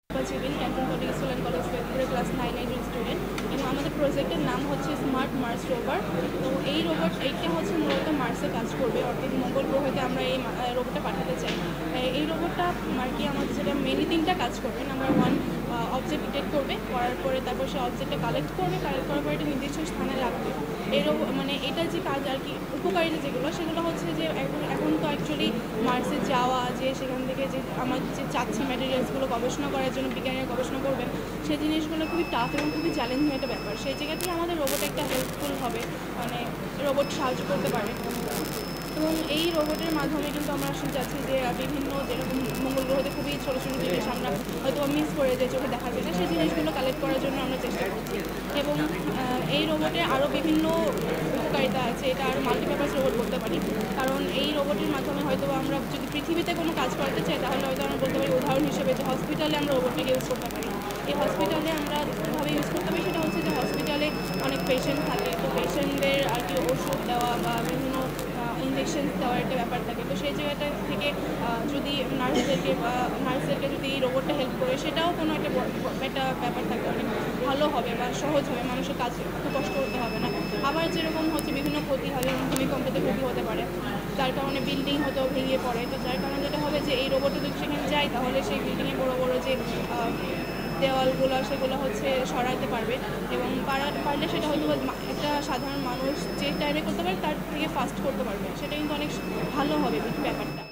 Jibin canton public school and college February class 9 এর student এবং আমাদের প্রজেক্টের নাম হচ্ছে স্মার্ট মার্স রোভার। তো এই রোবট এইটা হচ্ছে মূলত মার্সে কাজ করবে, অর্থাৎ মঙ্গল গ্রহতে আমরা এই রোবটটা পাঠাতে চাই। এই রোবটটা আর কি আমাদের যেটা মেনলি 3টা কাজ করবে। নাম্বার 1, অবজেক্ট ডিটেক্ট করবে, করার পরে তারপর সে অবজেক্টটা কালেক্ট করবে, কালেক্ট করার পরে একটা নির্দিষ্ট স্থানে রাখবে। মানে এটা যে কাজ আর কি উপকারিতা যেগুলো সেগুলো হচ্ছে যে এখন তো অ্যাকচুয়ালি মার্সে যাওয়া, যে সেখান থেকে যে আমার যে চাচ্ছি ম্যাটেরিয়ালসগুলো গবেষণা করার জন্য বিজ্ঞানীরা গবেষণা করবেন, সেই জিনিসগুলো খুবই টাফ এবং খুবই চ্যালেঞ্জিং একটা ব্যাপার। সেই জায়গা থেকে আমাদের রোবট একটা হেল্পফুল হবে, মানে রোবট সাহায্য করতে পারে। এবং এই রোবটের মাধ্যমে কিন্তু আমরা আসলে যাচ্ছি যে বিভিন্ন যেরকম মঙ্গল গ্রহতে খুবই ছোটো ছোটো জিনিস আমরা হয়তো মিস করে যে চোখে দেখা যায় না, সেই জিনিসগুলো কালেক্ট করার জন্য আমরা চেষ্টা করছি। এবং এই রোবটে আরও বিভিন্ন উপকারিতা আছে, এটা আরও মাল্টিপারপাস রোবট বলতে পারি। কারণ এই রোবটের মাধ্যমে হয়তো আমরা যদি পৃথিবীতে কোনো কাজ করতে চাই তাহলে হয়তো আমরা বলতে পারি উদাহরণ হিসেবে যে হসপিটালে আমরা রোবটটাকে ইউজ করতে পারি। এই হসপিটালে আমরা কীভাবে ইউজ করতে পারি সেটা হচ্ছে যে হসপিটালে অনেক পেশেন্ট থাকে, তো পেশেন্টদের আর কি ওষুধ দেওয়া বা বিভিন্ন ইঞ্জেকশন দেওয়ার একটা ব্যাপার থাকে। তো সেই জায়গাটা থেকে যদি নার্সদেরকে যদি এই রোবটটা হেল্প করে, সেটাও কোনো একটা ব্যাপার থাকে, অনেক ভালো হবে বা সহজ হবে, মানুষের কাজ খুব কষ্ট করতে হবে না। আবার যেরকম হচ্ছে বিভিন্ন ক্ষতি হয়, যেমন ভূমিকম্পতে ক্ষতি হতে পারে, যার কারণে বিল্ডিং হয়তো ভেঙে পড়ে। তো যার কারণে যেটা হবে যে এই রোবটটা যদি সেখানে যায় তাহলে সেই বিল্ডিংয়ে বড় বড় যে দেওয়ালগুলো সেগুলো হচ্ছে সরাতে পারবে এবং পারলে সেটা হয়তো একটা সাধারণ মানুষ যে টাইমে করতে পারে তার থেকে ফাস্ট করতে পারবে, সেটা কিন্তু অনেক ভালো হবে ব্যাপারটা।